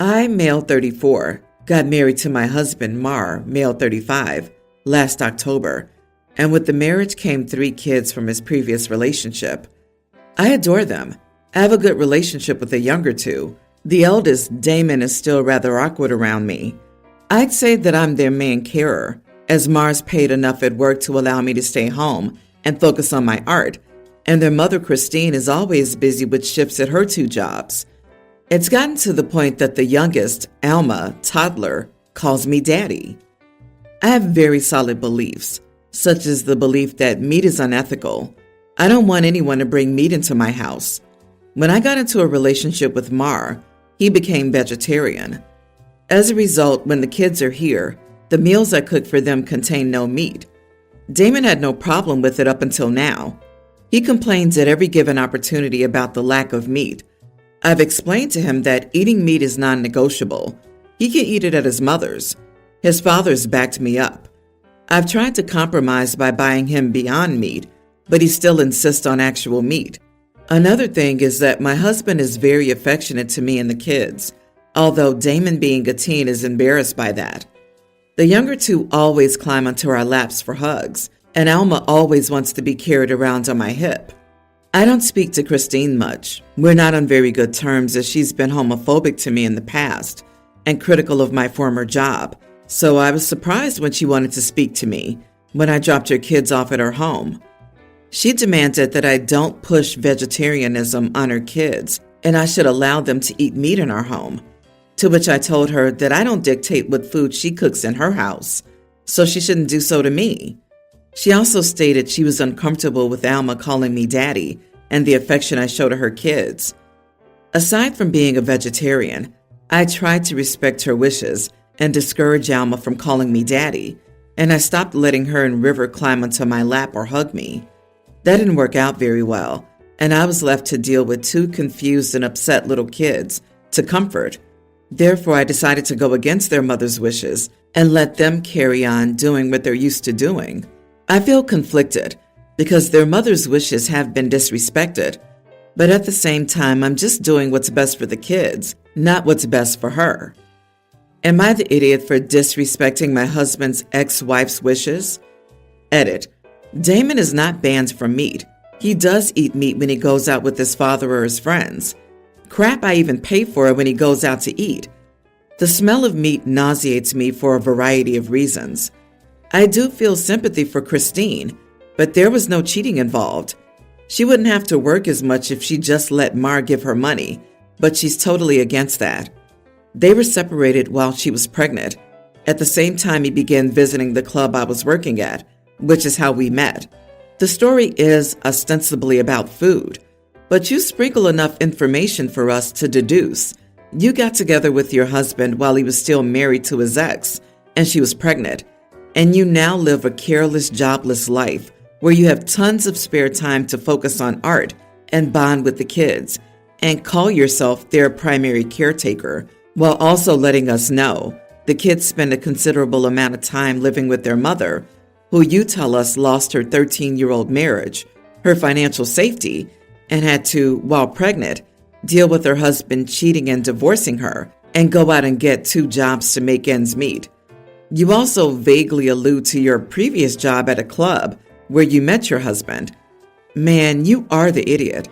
I, male 34, got married to my husband, Mar, male 35, last October, and with the marriage came 3 kids from his previous relationship. I adore them. I have a good relationship with the younger 2. The eldest, Damon, is still rather awkward around me. I'd say that I'm their main carer, as Mar's paid enough at work to allow me to stay home and focus on my art, and their mother, Christine, is always busy with shifts at her 2 jobs. It's gotten to the point that the youngest, Alma, toddler, calls me daddy. I have very solid beliefs, such as the belief that meat is unethical. I don't want anyone to bring meat into my house. When I got into a relationship with Mar, he became vegetarian. As a result, when the kids are here, the meals I cook for them contain no meat. Damon had no problem with it up until now. He complains at every given opportunity about the lack of meat. I've explained to him that eating meat is non-negotiable. He can eat it at his mother's. His father's backed me up. I've tried to compromise by buying him Beyond Meat, but he still insists on actual meat. Another thing is that my husband is very affectionate to me and the kids, although Damon, being a teen, is embarrassed by that. The younger 2 always climb onto our laps for hugs, and Alma always wants to be carried around on my hip. I don't speak to Christine much. We're not on very good terms, as she's been homophobic to me in the past and critical of my former job, so I was surprised when she wanted to speak to me when I dropped her kids off at her home. She demanded that I don't push vegetarianism on her kids and I should allow them to eat meat in our home, to which I told her that I don't dictate what food she cooks in her house, so she shouldn't do so to me. She also stated she was uncomfortable with Alma calling me daddy and the affection I show to her kids. Aside from being a vegetarian, I tried to respect her wishes and discourage Alma from calling me daddy, and I stopped letting her and River climb onto my lap or hug me. That didn't work out very well, and I was left to deal with 2 confused and upset little kids to comfort. Therefore, I decided to go against their mother's wishes and let them carry on doing what they're used to doing. I feel conflicted because their mother's wishes have been disrespected, but at the same time, I'm just doing what's best for the kids, not what's best for her. Am I the idiot for disrespecting my husband's ex-wife's wishes? Edit. Damon is not banned from meat. He does eat meat when he goes out with his father or his friends. Crap, I even pay for it when he goes out to eat. The smell of meat nauseates me for a variety of reasons. I do feel sympathy for Christine, but there was no cheating involved. She wouldn't have to work as much if she just let Mar give her money, but she's totally against that. They were separated while she was pregnant. At the same time, he began visiting the club I was working at, which is how we met. The story is ostensibly about food, but you sprinkle enough information for us to deduce. You got together with your husband while he was still married to his ex, and she was pregnant, and you now live a careless, jobless life where you have tons of spare time to focus on art and bond with the kids, and call yourself their primary caretaker, while also letting us know the kids spend a considerable amount of time living with their mother, who you tell us lost her 13-year-old marriage, her financial safety, and had to, while pregnant, deal with her husband cheating and divorcing her, and go out and get 2 jobs to make ends meet. You also vaguely allude to your previous job at a club where you met your husband. Man, you are the idiot.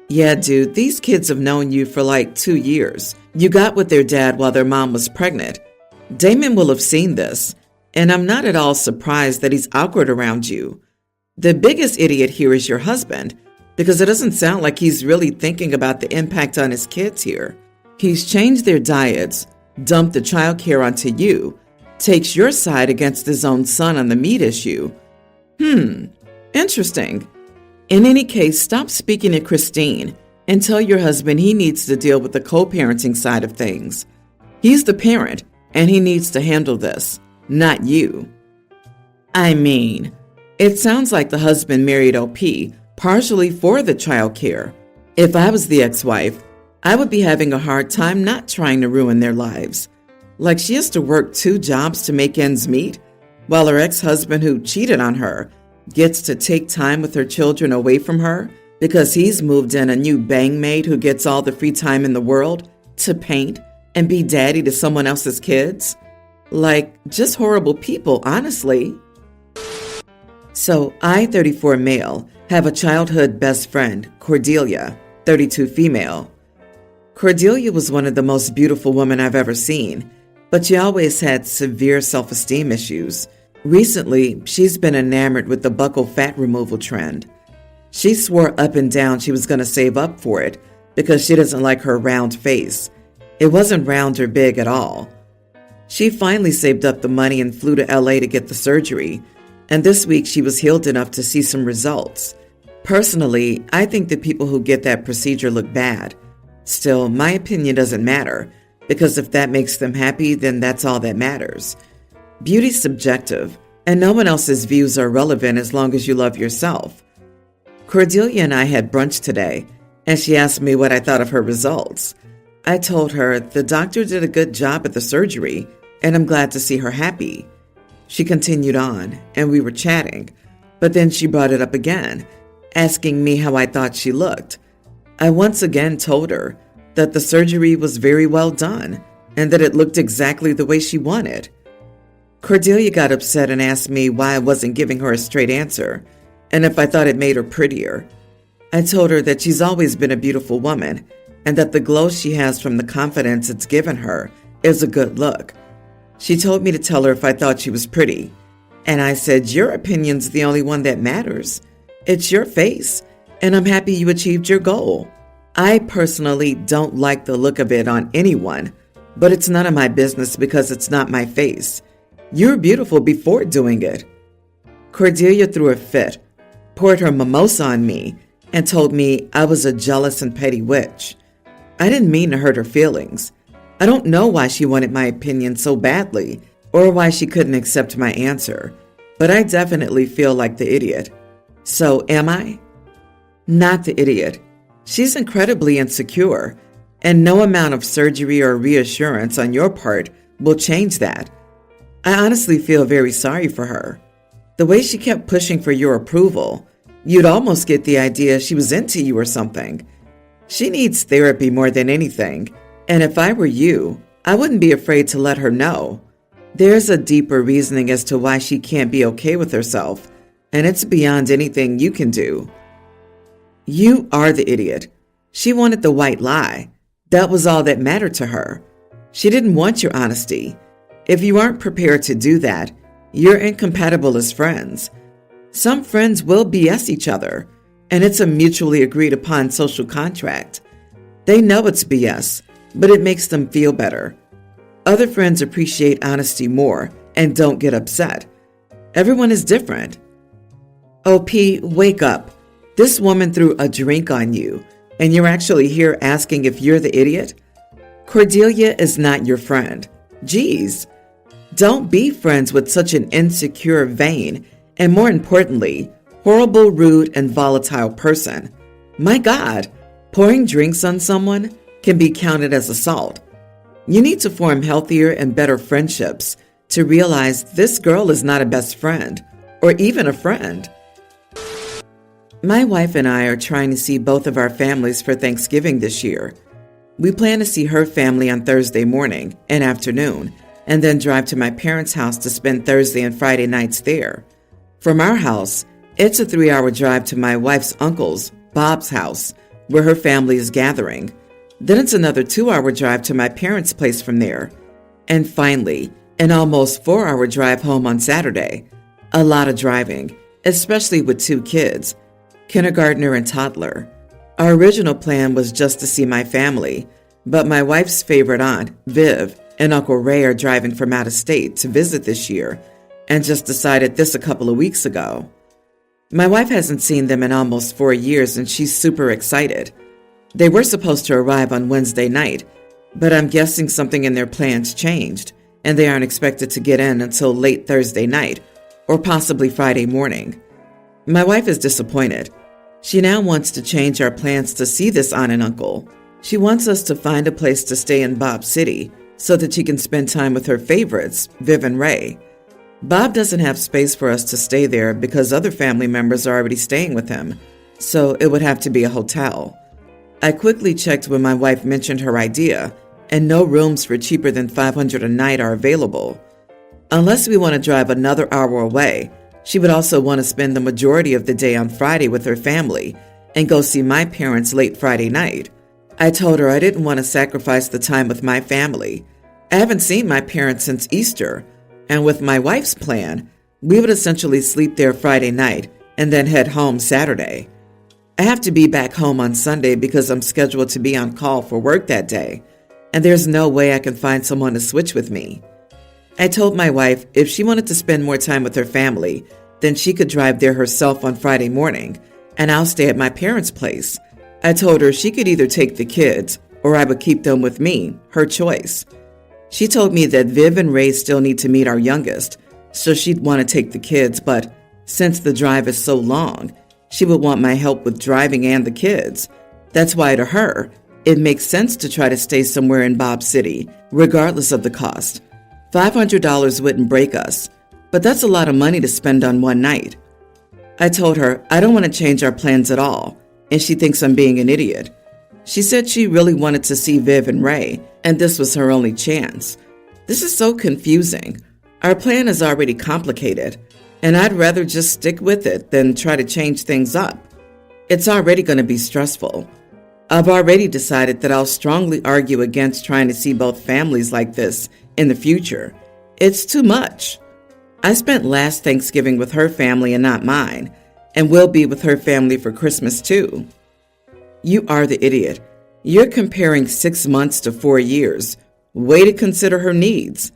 Yeah, dude, these kids have known you for like 2 years. You got with their dad while their mom was pregnant. Damon will have seen this, and I'm not at all surprised that he's awkward around you. The biggest idiot here is your husband, because it doesn't sound like he's really thinking about the impact on his kids here. He's changed their diets, dumped the child care onto you, takes your side against his own son on the meat issue. Interesting. In any case, stop speaking to Christine and tell your husband he needs to deal with the co-parenting side of things. He's the parent, and he needs to handle this, not you. I mean, it sounds like the husband married OP partially for the child care. If I was the ex-wife, I would be having a hard time not trying to ruin their lives. Like she has to work 2 jobs to make ends meet, while her ex-husband who cheated on her gets to take time with her children away from her because he's moved in a new bang maid who gets all the free time in the world to paint, and be daddy to someone else's kids? Like, just horrible people, honestly. So I, 34 male, have a childhood best friend, Cordelia, 32 female. Cordelia was one of the most beautiful women I've ever seen, but she always had severe self-esteem issues. Recently, she's been enamored with the buccal fat removal trend. She swore up and down she was going to save up for it because she doesn't like her round face. It wasn't round or big at all. She finally saved up the money and flew to LA to get the surgery, and this week she was healed enough to see some results. Personally, I think the people who get that procedure look bad. Still, my opinion doesn't matter, because if that makes them happy, then that's all that matters. Beauty's subjective, and no one else's views are relevant as long as you love yourself. Cordelia and I had brunch today, and she asked me what I thought of her results. I told her the doctor did a good job at the surgery, and I'm glad to see her happy. She continued on, and we were chatting, but then she brought it up again, asking me how I thought she looked. I once again told her that the surgery was very well done and that it looked exactly the way she wanted. Cordelia got upset and asked me why I wasn't giving her a straight answer and if I thought it made her prettier. I told her that she's always been a beautiful woman and that the glow she has from the confidence it's given her is a good look. She told me to tell her if I thought she was pretty, and I said, your opinion's the only one that matters. It's your face, and I'm happy you achieved your goal. I personally don't like the look of it on anyone, but it's none of my business because it's not my face. You were beautiful before doing it. Cordelia threw a fit, poured her mimosa on me, and told me I was a jealous and petty witch. I didn't mean to hurt her feelings. I don't know why she wanted my opinion so badly, or why she couldn't accept my answer, but I definitely feel like the idiot. So am I? Not the idiot. She's incredibly insecure, and no amount of surgery or reassurance on your part will change that. I honestly feel very sorry for her. The way she kept pushing for your approval, you'd almost get the idea she was into you or something. She needs therapy more than anything, and if I were you, I wouldn't be afraid to let her know. There's a deeper reasoning as to why she can't be okay with herself, and it's beyond anything you can do. You are the idiot. She wanted the white lie. That was all that mattered to her. She didn't want your honesty. If you aren't prepared to do that, you're incompatible as friends. Some friends will BS each other, and it's a mutually agreed upon social contract. They know it's BS, but it makes them feel better. Other friends appreciate honesty more and don't get upset. Everyone is different. OP, wake up. This woman threw a drink on you, and you're actually here asking if you're the idiot? Cordelia is not your friend. Geez. Don't be friends with such an insecure, vain, and more importantly, horrible, rude, and volatile person. My God, pouring drinks on someone can be counted as assault. You need to form healthier and better friendships to realize this girl is not a best friend, or even a friend. My wife and I are trying to see both of our families for Thanksgiving this year. We plan to see her family on Thursday morning and afternoon, and then drive to my parents' house to spend Thursday and Friday nights there. From our house, it's a 3-hour drive to my wife's uncle's, Bob's house, where her family is gathering. Then it's another 2-hour drive to my parents' place from there. And finally, an almost 4-hour drive home on Saturday. A lot of driving, especially with 2 kids, kindergartner and toddler. Our original plan was just to see my family, but my wife's favorite aunt, Viv, and Uncle Ray are driving from out of state to visit this year, and just decided this a couple of weeks ago. My wife hasn't seen them in almost 4 years, and she's super excited. They were supposed to arrive on Wednesday night, but I'm guessing something in their plans changed, and they aren't expected to get in until late Thursday night, or possibly Friday morning. My wife is disappointed. She now wants to change our plans to see this aunt and uncle. She wants us to find a place to stay in Bob City so that she can spend time with her favorites, Viv and Ray. Bob doesn't have space for us to stay there because other family members are already staying with him, so it would have to be a hotel. I quickly checked when my wife mentioned her idea, and no rooms for cheaper than $500 a night are available. Unless we want to drive another hour away, she would also want to spend the majority of the day on Friday with her family and go see my parents late Friday night. I told her I didn't want to sacrifice the time with my family. I haven't seen my parents since Easter, and with my wife's plan, we would essentially sleep there Friday night and then head home Saturday. I have to be back home on Sunday because I'm scheduled to be on call for work that day, and there's no way I can find someone to switch with me. I told my wife if she wanted to spend more time with her family, then she could drive there herself on Friday morning, and I'll stay at my parents' place. I told her she could either take the kids or I would keep them with me, her choice. She told me that Viv and Ray still need to meet our youngest, so she'd want to take the kids, but since the drive is so long, she would want my help with driving and the kids. That's why to her, it makes sense to try to stay somewhere in Bob City, regardless of the cost. $500 wouldn't break us, but that's a lot of money to spend on one night. I told her I don't want to change our plans at all, and she thinks I'm being an idiot. She said she really wanted to see Viv and Ray, and this was her only chance. This is so confusing. Our plan is already complicated, and I'd rather just stick with it than try to change things up. It's already going to be stressful. I've already decided that I'll strongly argue against trying to see both families like this in the future. It's too much. I spent last Thanksgiving with her family and not mine, and will be with her family for Christmas too. You are the idiot. You're comparing 6 months to 4 years. Way to consider her needs.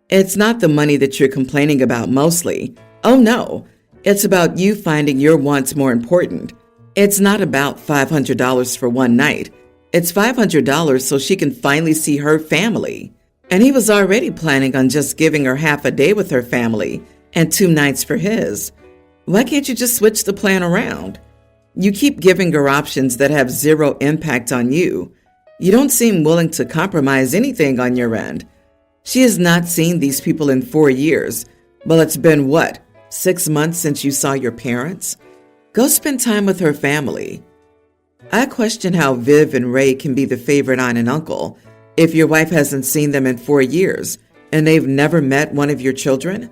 It's not the money that you're complaining about mostly. Oh no, it's about you finding your wants more important. It's not about $500 for one night. It's $500 so she can finally see her family. And he was already planning on just giving her half a day with her family and 2 nights for his. Why can't you just switch the plan around? You keep giving her options that have zero impact on you. You don't seem willing to compromise anything on your end. She has not seen these people in 4 years. Well, it's been what, 6 months since you saw your parents? Go spend time with her family. I question how Viv and Ray can be the favorite aunt and uncle if your wife hasn't seen them in 4 years and they've never met one of your children.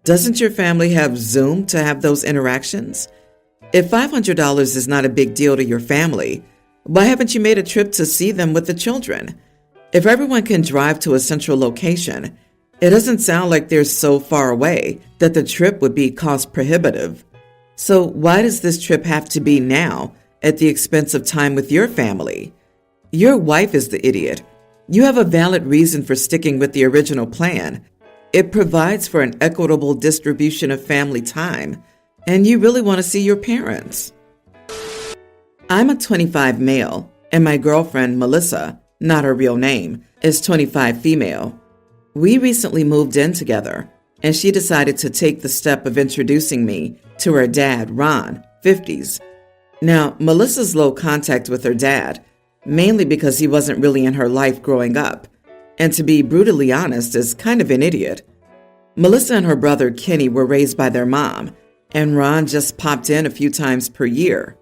Doesn't your family have Zoom to have those interactions? If $500 is not a big deal to your family, why haven't you made a trip to see them with the children? If everyone can drive to a central location, it doesn't sound like they're so far away that the trip would be cost prohibitive. So why does this trip have to be now at the expense of time with your family? Your wife is the idiot. You have a valid reason for sticking with the original plan. It provides for an equitable distribution of family time, and you really want to see your parents. I'm a 25 male, and my girlfriend, Melissa, not her real name, is 25 female. We recently moved in together, and she decided to take the step of introducing me to her dad, Ron, 50s. Now, Melissa's low contact with her dad, mainly because he wasn't really in her life growing up, and to be brutally honest, is kind of an idiot. Melissa and her brother Kenny were raised by their mom, and Ron just popped in a few times per year.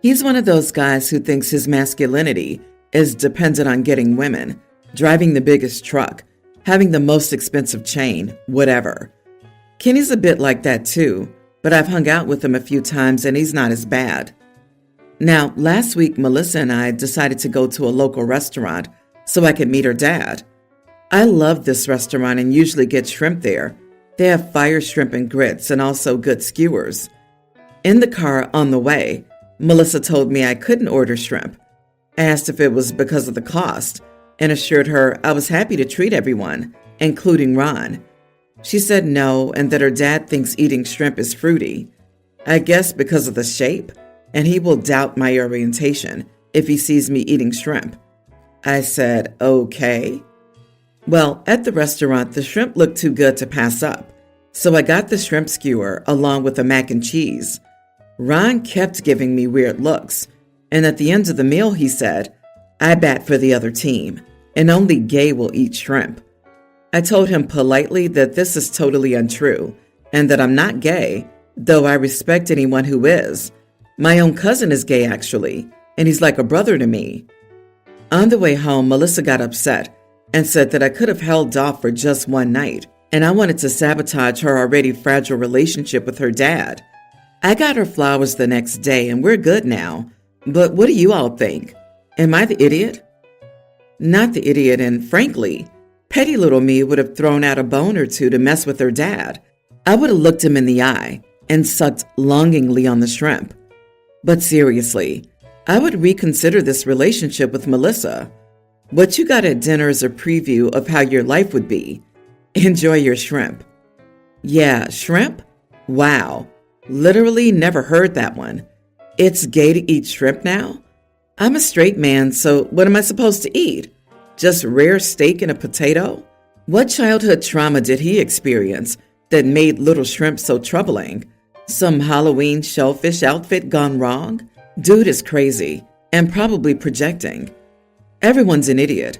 He's one of those guys who thinks his masculinity is dependent on getting women, driving the biggest truck, having the most expensive chain, whatever. Kenny's a bit like that too, but I've hung out with him a few times and he's not as bad. Now, last week, Melissa and I decided to go to a local restaurant so I could meet her dad. I love this restaurant and usually get shrimp there. They have fire shrimp and grits and also good skewers. In the car on the way, Melissa told me I couldn't order shrimp. I asked if it was because of the cost and assured her I was happy to treat everyone, including Ron. She said no and that her dad thinks eating shrimp is fruity. I guess because of the shape, and he will doubt my orientation if he sees me eating shrimp. I said, okay. Well, at the restaurant, the shrimp looked too good to pass up, so I got the shrimp skewer along with the mac and cheese. Ron kept giving me weird looks, and at the end of the meal he said, I bat for the other team, and only gay will eat shrimp. I told him politely that this is totally untrue, and that I'm not gay, though I respect anyone who is. My own cousin is gay, actually, and he's like a brother to me. On the way home, Melissa got upset and said that I could have held off for just one night, and I wanted to sabotage her already fragile relationship with her dad. I got her flowers the next day, and we're good now. But what do you all think? Am I the idiot? Not the idiot, and frankly, petty little me would have thrown out a bone or two to mess with her dad. I would have looked him in the eye and sucked longingly on the shrimp. But seriously, I would reconsider this relationship with Melissa. What you got at dinner is a preview of how your life would be. Enjoy your shrimp. Yeah, shrimp? Wow. Literally never heard that one. It's gay to eat shrimp now? I'm a straight man, so what am I supposed to eat? Just rare steak and a potato? What childhood trauma did he experience that made little shrimp so troubling? Some Halloween shellfish outfit gone wrong? Dude is crazy and probably projecting. Everyone's an idiot.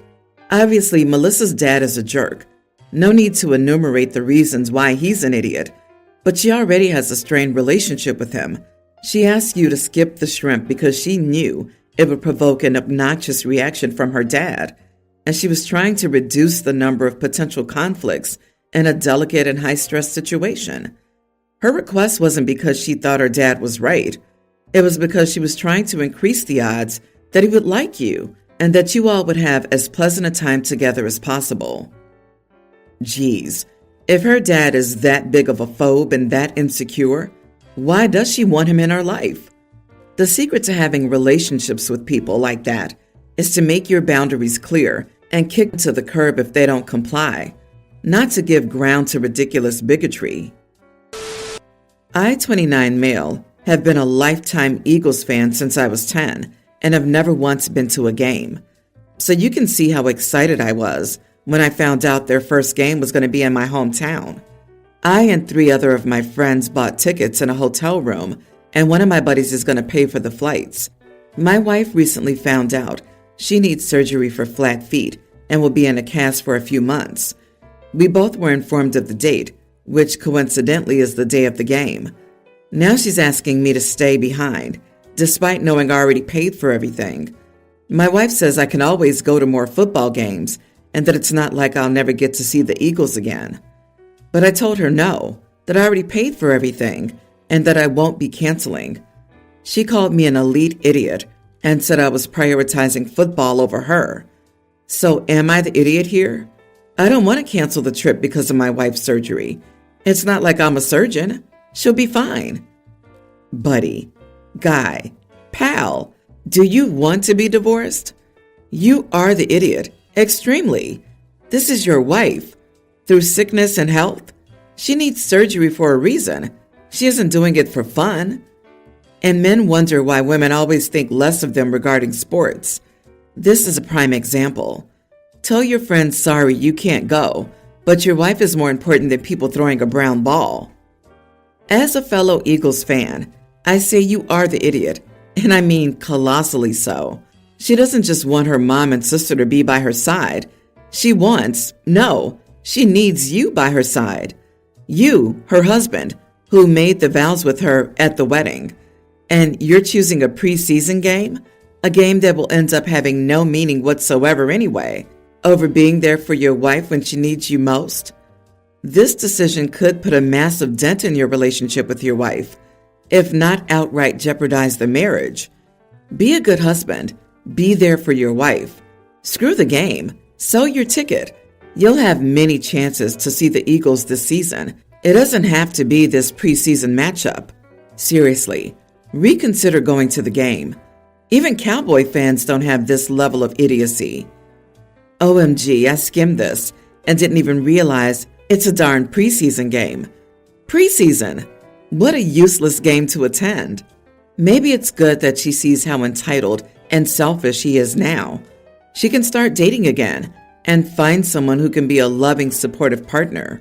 Obviously, Melissa's dad is a jerk. No need to enumerate the reasons why he's an idiot, but she already has a strained relationship with him. She asked you to skip the shrimp because she knew it would provoke an obnoxious reaction from her dad, and she was trying to reduce the number of potential conflicts in a delicate and high-stress situation. Her request wasn't because she thought her dad was right. It was because she was trying to increase the odds that he would like you and that you all would have as pleasant a time together as possible. Geez, if her dad is that big of a phobe and that insecure, why does she want him in her life? The secret to having relationships with people like that is to make your boundaries clear and kick to the curb if they don't comply, not to give ground to ridiculous bigotry. I, 29 male, have been a lifetime Eagles fan since I was 10 and have never once been to a game. So you can see how excited I was when I found out their first game was going to be in my hometown. I and 3 other of my friends bought tickets in a hotel room, and one of my buddies is going to pay for the flights. My wife recently found out she needs surgery for flat feet and will be in a cast for a few months. We both were informed of the date, which coincidentally is the day of the game. Now she's asking me to stay behind, despite knowing I already paid for everything. My wife says I can always go to more football games and that it's not like I'll never get to see the Eagles again. But I told her no, that I already paid for everything and that I won't be canceling. She called me an elite idiot and said I was prioritizing football over her. So am I the idiot here? I don't want to cancel the trip because of my wife's surgery. It's not like I'm a surgeon. She'll be fine. Buddy, guy, pal, do you want to be divorced? You are the idiot. Extremely. This is your wife. Through sickness and health, she needs surgery for a reason. She isn't doing it for fun. And men wonder why women always think less of them regarding sports. This is a prime example. Tell your friends sorry you can't go, but your wife is more important than people throwing a brown ball. As a fellow Eagles fan, I say you are the idiot, and I mean colossally so. She doesn't just want her mom and sister to be by her side. She needs you by her side. You, her husband, who made the vows with her at the wedding. And you're choosing a preseason game? A game that will end up having no meaning whatsoever anyway, over being there for your wife when she needs you most? This decision could put a massive dent in your relationship with your wife, if not outright jeopardize the marriage. Be a good husband. Be there for your wife. Screw the game. Sell your ticket. You'll have many chances to see the Eagles this season. It doesn't have to be this preseason matchup. Seriously, reconsider going to the game. Even Cowboy fans don't have this level of idiocy. OMG, I skimmed this and didn't even realize it's a darn preseason game. Preseason? What a useless game to attend. Maybe it's good that she sees how entitled and selfish he is now. She can start dating again and find someone who can be a loving, supportive partner.